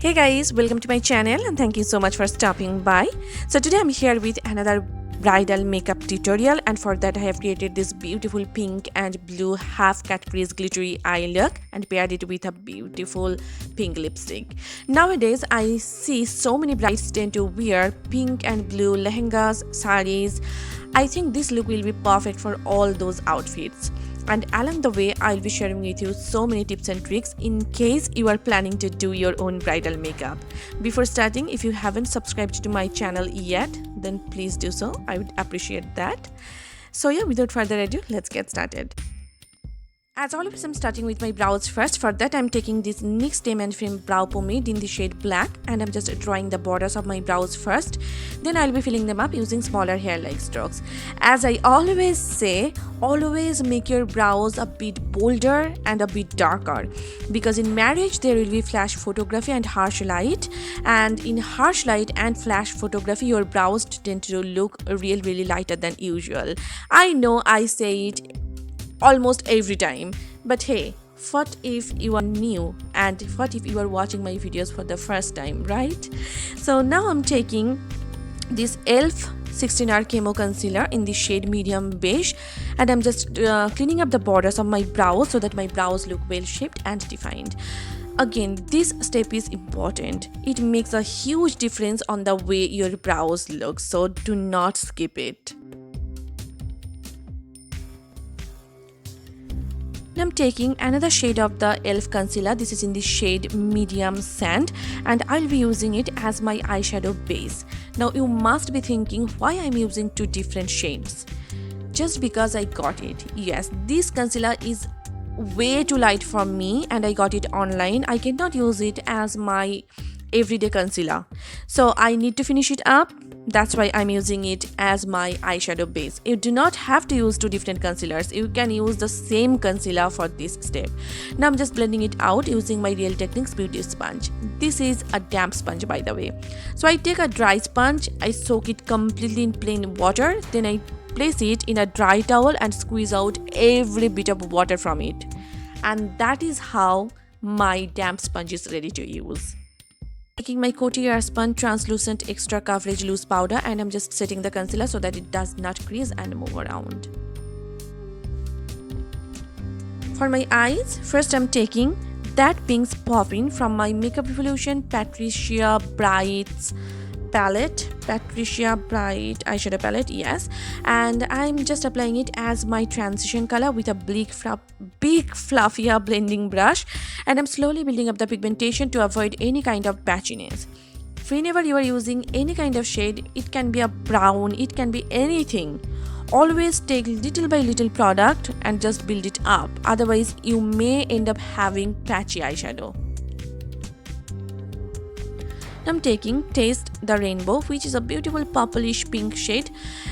Hey guys, welcome to my channel and thank you so much for stopping by. So today I'm here with another bridal makeup tutorial, and for that I have created this beautiful pink and blue half cut crease glittery eye look and paired it with a beautiful pink lipstick. Nowadays I see so many brides tend to wear pink and blue lehengas, saris. I think this look will be perfect for all those outfits. And along the way, I'll be sharing with you so many tips and tricks in case you are planning to do your own bridal makeup. Before starting, if you haven't subscribed to my channel yet, then please do so. I would appreciate that. So yeah, without further ado, let's get started. As always, I'm starting with my brows first. For that, I'm taking this NYX Tame and Frame Brow Pomade in the shade Black, and I'm just drawing the borders of my brows first. Then I'll be filling them up using smaller hair-like strokes. As I always say, always make your brows a bit bolder and a bit darker, because in marriage there will be flash photography and harsh light, and in harsh light and flash photography your brows tend to look really lighter than usual. I know I say it almost every time, but hey, what if you are new and what if you are watching my videos for the first time, right? So now I'm taking this e.l.f. 16-hour Camo Concealer in the shade Medium Beige, and I'm just cleaning up the borders of my brows so that my brows look well shaped and defined. Again, this step is important. It makes a huge difference on the way your brows look, so do not skip it. I'm taking another shade of the e.l.f. concealer. This is in the shade Medium Sand, and I'll be using it as my eyeshadow base. Now you must be thinking why I'm using two different shades. Just because I got it. Yes, this concealer is way too light for me and I got it online. I cannot use it as my everyday concealer, so I need to finish it up. That's why I'm using it as my eyeshadow base. You do not have to use two different concealers. You can use the same concealer for this step. Now I'm just blending it out using my Real Techniques beauty sponge. This is a damp sponge, by the way. So I take a dry sponge, I soak it completely in plain water, then I place it in a dry towel and squeeze out every bit of water from it. And that is how my damp sponge is ready to use. Taking my Coty Airspun translucent extra coverage loose powder, and I'm just setting the concealer so that it does not crease and move around. For my eyes, first I'm taking that Pink's Poppin' from my Makeup Revolution Patricia Bright's palette, Patricia Bright eyeshadow palette, yes, and I'm just applying it as my transition color with a big fluffier blending brush, and I'm slowly building up the pigmentation to avoid any kind of patchiness. Whenever you are using any kind of shade, it can be a brown, it can be anything, always take little by little product and just build it up, otherwise you may end up having patchy eyeshadow. I'm taking Taste the Rainbow, which is a beautiful purplish pink shade,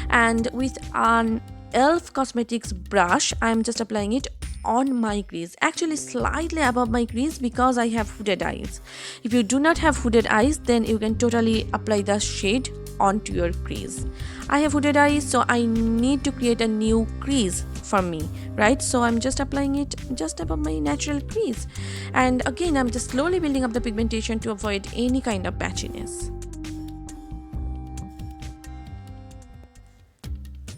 and with an e.l.f. Cosmetics brush, I'm just applying it on my crease, actually slightly above my crease because I have hooded eyes. If you do not have hooded eyes, then you can totally apply the shade onto your crease. I have hooded eyes, so I need to create a new crease for me, right? So I'm just applying it just above my natural crease, and again I'm just slowly building up the pigmentation to avoid any kind of patchiness.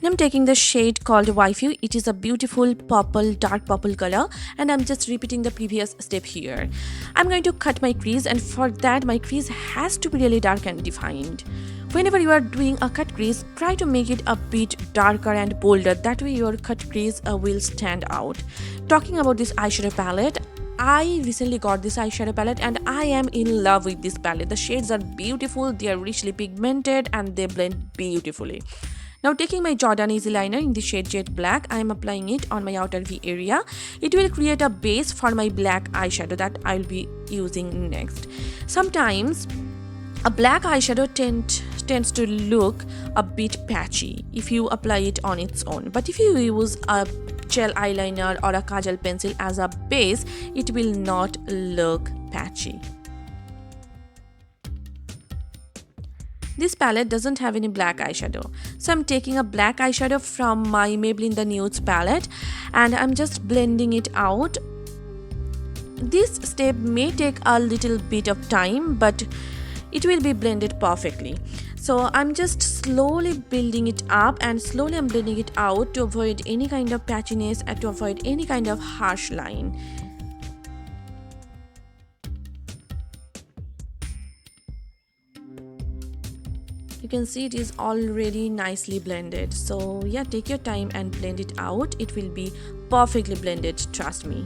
I'm taking the shade called Waifu. It is a beautiful purple, dark purple color, and I'm just repeating the previous step here. I'm going to cut my crease, and for that my crease has to be really dark and defined. Whenever you are doing a cut crease, try to make it a bit darker and bolder. That way your cut crease will stand out. Talking about this eyeshadow palette, I recently got this eyeshadow palette and I am in love with this palette. The shades are beautiful, they are richly pigmented and they blend beautifully. Now taking my Jordan Easy Liner in the shade Jet Black, I am applying it on my outer V area. It will create a base for my black eyeshadow that I will be using next. Sometimes a black eyeshadow tends to look a bit patchy if you apply it on its own, but if you use a gel eyeliner or a kajal pencil as a base, it will not look patchy. This palette doesn't have any black eyeshadow, so I'm taking a black eyeshadow from my Maybelline The Nudes palette and I'm just blending it out This step may take a little bit of time, but it will be blended perfectly. So I'm just slowly building it up and slowly I'm blending it out to avoid any kind of patchiness and to avoid any kind of harsh line. You can see it is already nicely blended. So yeah, take your time and blend it out. It will be perfectly blended, trust me.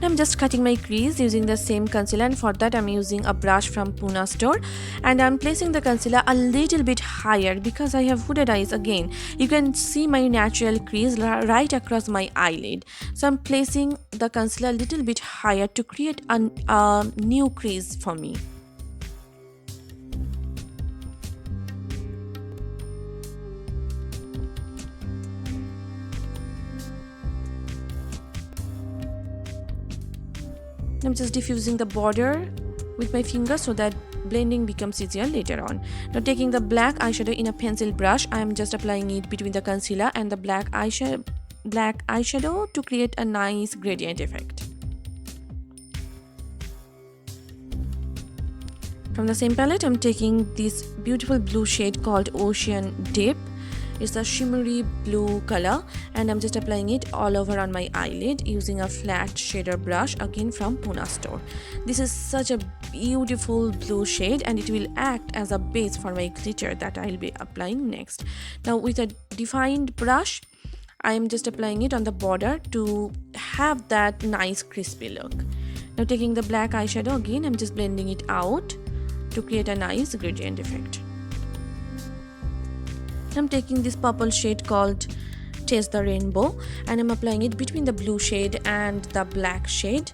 I'm just cutting my crease using the same concealer, and for that I'm using a brush from Pune store, and I'm placing the concealer a little bit higher because I have hooded eyes again. You can see my natural crease right across my eyelid. So I'm placing the concealer a little bit higher to create a new crease for me. I'm just diffusing the border with my finger so that blending becomes easier later on. Now taking the black eyeshadow in a pencil brush, I am just applying it between the concealer and the black eyeshadow to create a nice gradient effect. From the same palette, I'm taking this beautiful blue shade called Ocean Deep. It's a shimmery blue color, and I'm just applying it all over on my eyelid using a flat shader brush again from Pune store. This is such a beautiful blue shade and it will act as a base for my glitter that I'll be applying next. Now with a defined brush, I am just applying it on the border to have that nice crispy look. Now taking the black eyeshadow again, I'm just blending it out to create a nice gradient effect. I'm taking this purple shade called Taste the Rainbow and I'm applying it between the blue shade and the black shade.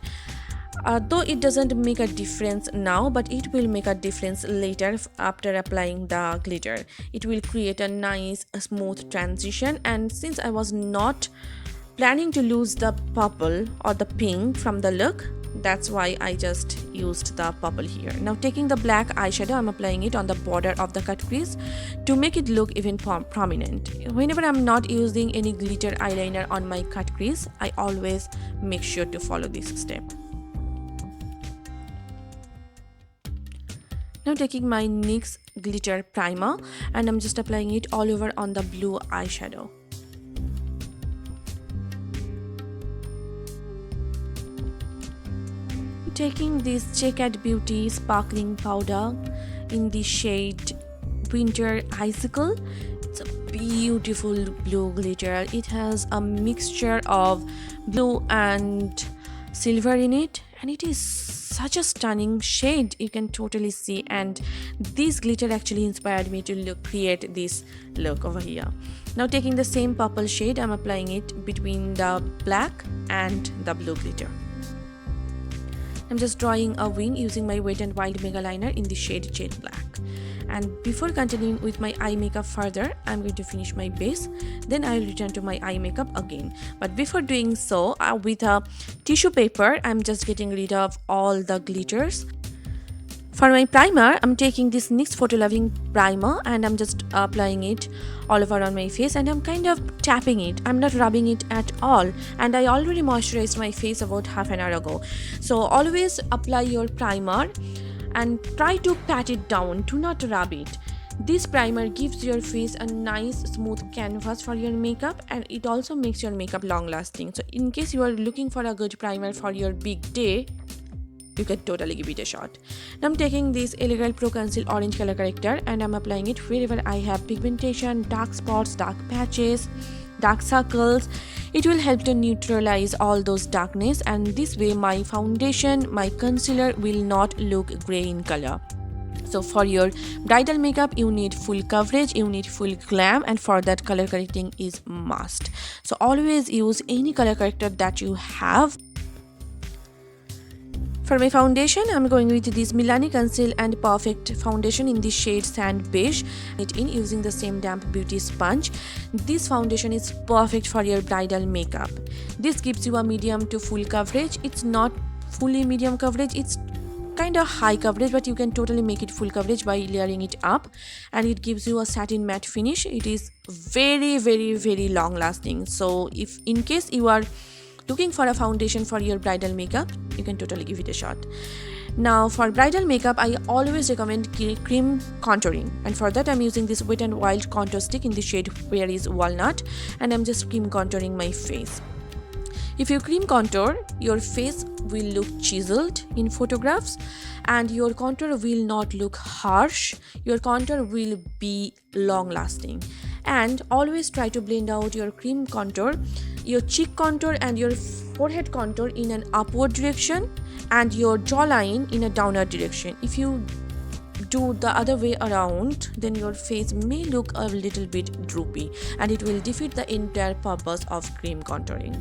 Though it doesn't make a difference now, but it will make a difference later after applying the glitter. It will create a nice smooth transition, and since I was not planning to lose the purple or the pink from the look, that's why I just used the purple here. Now taking the black eyeshadow, I'm applying it on the border of the cut crease to make it look even prominent. Whenever I'm not using any glitter eyeliner on my cut crease, I always make sure to follow this step. Now taking my NYX glitter primer and I'm just applying it all over on the blue eyeshadow. Taking this Checkered Beauty sparkling powder in the shade Winter Icicle. It's a beautiful blue glitter. It has a mixture of blue and silver in it, and it is such a stunning shade, you can totally see, and this glitter actually inspired me to create this look over here. Now taking the same purple shade, I'm applying it between the black and the blue glitter. I'm just drawing a wing using my Wet n Wild Mega Liner in the shade Jet Black. And before continuing with my eye makeup further, I'm going to finish my base. Then I'll return to my eye makeup again. But before doing so, with a tissue paper, I'm just getting rid of all the glitters. For my primer, I'm taking this NYX Photo Loving primer and I'm just applying it all over on my face, and I'm kind of tapping it. I'm not rubbing it at all, and I already moisturized my face about half an hour ago. So always apply your primer and try to pat it down, do not rub it. This primer gives your face a nice smooth canvas for your makeup, and it also makes your makeup long lasting. So in case you are looking for a good primer for your big day, you can totally give it a shot. Now I'm taking this L.A.Girl Pro Conceal Orange Color Corrector and I'm applying it wherever I have pigmentation, dark spots, dark patches, dark circles. It will help to neutralize all those darkness, and this way my foundation, my concealer will not look grey in color. So for your bridal makeup, you need full coverage, you need full glam, and for that color correcting is must. So always use any color corrector that you have. For my foundation, I'm going with this Milani Conceal and Perfect foundation in the shade Sand Beige. It in using the same damp beauty sponge. This foundation is perfect for your bridal makeup. This gives you a medium to full coverage. It's not fully medium coverage, it's kind of high coverage, but you can totally make it full coverage by layering it up, and it gives you a satin matte finish. It is very long lasting. So if in case you are looking for a foundation for your bridal makeup, you can totally give it a shot. Now for bridal makeup, I always recommend cream contouring, and for that I'm using this Wet n Wild contour stick in the shade Where is Walnut, and I'm just cream contouring my face. If you cream contour, your face will look chiseled in photographs and your contour will not look harsh. Your contour will be long lasting. And always try to blend out your cream contour, your cheek contour and your forehead contour in an upward direction and your jawline in a downward direction. If you do the other way around, then your face may look a little bit droopy and it will defeat the entire purpose of cream contouring.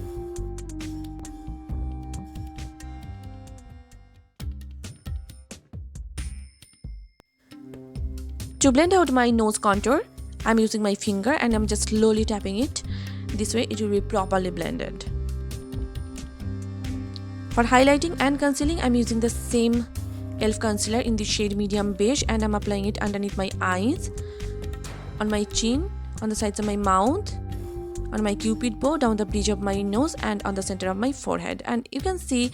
To blend out my nose contour, I'm using my finger and I'm just slowly tapping it. This way it will be properly blended. For highlighting and concealing, I'm using the same e.l.f. concealer in the shade medium beige and I'm applying it underneath my eyes, on my chin, on the sides of my mouth, on my cupid bow, down the bridge of my nose and on the center of my forehead. And you can see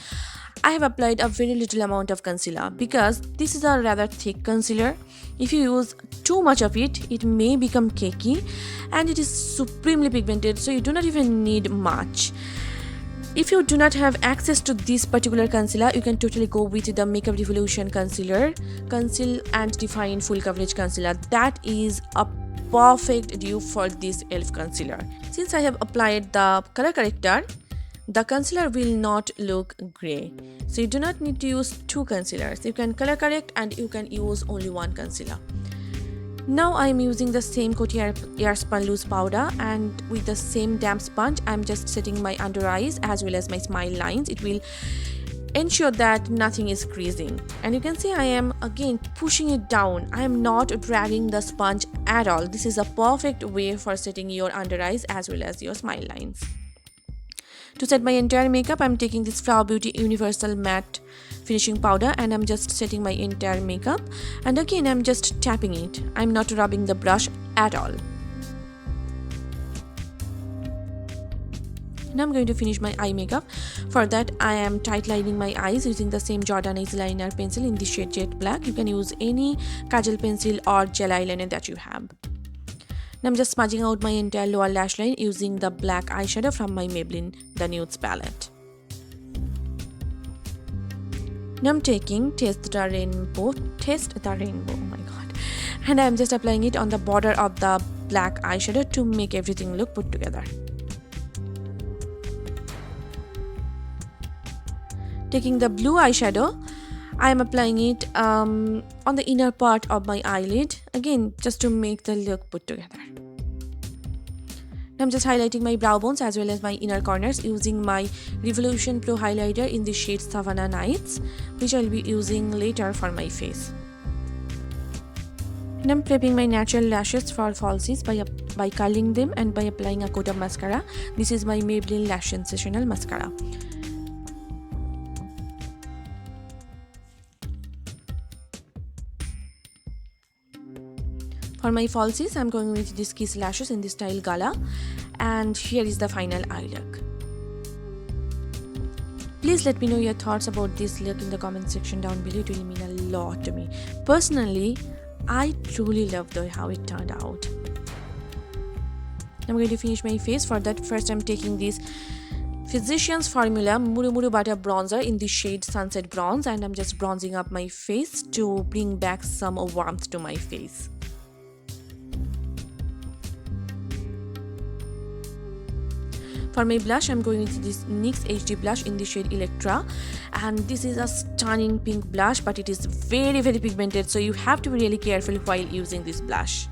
I have applied a very little amount of concealer because this is a rather thick concealer. If you use too much of it, it may become cakey and it is supremely pigmented, so you do not even need much. If you do not have access to this particular concealer, you can totally go with the Makeup Revolution Concealer, Conceal and Define Full Coverage Concealer. That is a perfect dupe for this e.l.f. concealer. Since I have applied the color corrector, the concealer will not look grey. So you do not need to use two concealers. You can color correct and you can use only one concealer. Now I am using the same Coty Airspun loose powder and with the same damp sponge, I am just setting my under eyes as well as my smile lines. It will ensure that nothing is creasing. And you can see I am again pushing it down. I am not dragging the sponge at all. This is a perfect way for setting your under eyes as well as your smile lines. To set my entire makeup, I'm taking this Flower Beauty Universal Matte Finishing Powder and I'm just setting my entire makeup. And again, I'm just tapping it. I'm not rubbing the brush at all. Now I'm going to finish my eye makeup. For that, I am tight lining my eyes using the same Jordan Eyes Liner pencil in the shade Jet Black. You can use any kajal pencil or gel eyeliner that you have. Now I'm just smudging out my entire lower lash line using the black eyeshadow from my Maybelline The Nudes palette. Now I'm taking Taste the Rainbow, oh my god, and I'm just applying it on the border of the black eyeshadow to make everything look put together. Taking the blue eyeshadow, I am applying it on the inner part of my eyelid, again just to make the look put together. Now I'm just highlighting my brow bones as well as my inner corners using my Revolution Pro highlighter in the shade Savanna Nights, which I'll be using later for my face. And I'm prepping my natural lashes for falsies by curling them and by applying a coat of mascara. This is my Maybelline Lash Sensational Mascara. For my falsies, I'm going with this Kiss Lashes in the style Gala, and here is the final eye look. Please let me know your thoughts about this look in the comment section down below. It will mean a lot to me. Personally, I truly love how it turned out. I'm going to finish my face. For that, first I'm taking this Physicians Formula Murumuru Butter Bronzer in the shade Sunset Bronze, and I'm just bronzing up my face to bring back some warmth to my face. For my blush, I'm going with this NYX HD blush in the shade Electro, and this is a stunning pink blush, but it is very pigmented, so you have to be really careful while using this blush.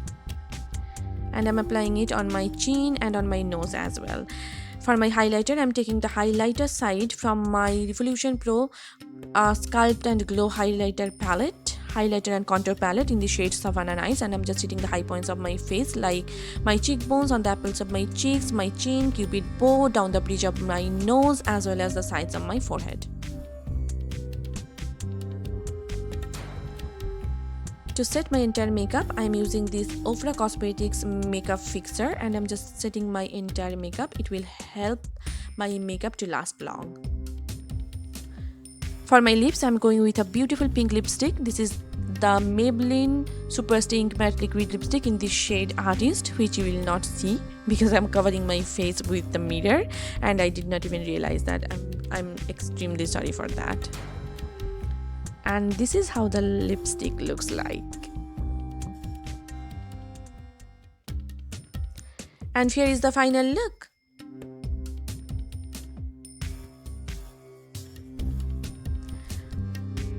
And I'm applying it on my chin and on my nose as well. For my highlighter, I'm taking the highlighter side from my Revolution Pro Sculpt and Glow highlighter and contour palette in the shade Savanna Nights, and I'm just hitting the high points of my face like my cheekbones, on the apples of my cheeks, my chin, cupid bow, down the bridge of my nose as well as the sides of my forehead. To set my entire makeup, I'm using this Ofra Cosmetics makeup fixer and I'm just setting my entire makeup. It will help my makeup to last long. For my lips, I'm going with a beautiful pink lipstick. This is the Maybelline Super Stay Ink Matte Liquid Lipstick in this shade Artist, which you will not see because I'm covering my face with the mirror and I did not even realize that. I'm extremely sorry for that. And this is how the lipstick looks like. And here is the final look.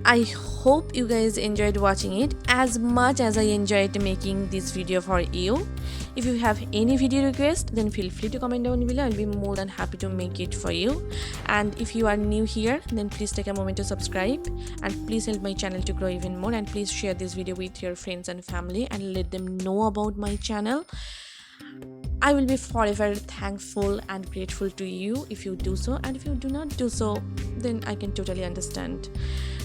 I hope you guys enjoyed watching it as much as I enjoyed making this video for you. If you have any video request, then feel free to comment down below. I'll be more than happy to make it for you. And if you are new here, then please take a moment to subscribe and please help my channel to grow even more, and please share this video with your friends and family and let them know about my channel. I will be forever thankful and grateful to you if you do so, and if you do not do so, then I can totally understand.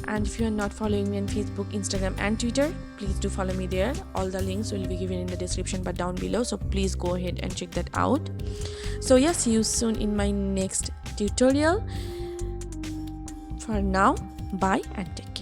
And if you are not following me on Facebook, Instagram and Twitter, please do follow me there. All the links will be given in the description bar down below, so please go ahead and check that out. So yeah, see you soon in my next tutorial. For now, bye and take care.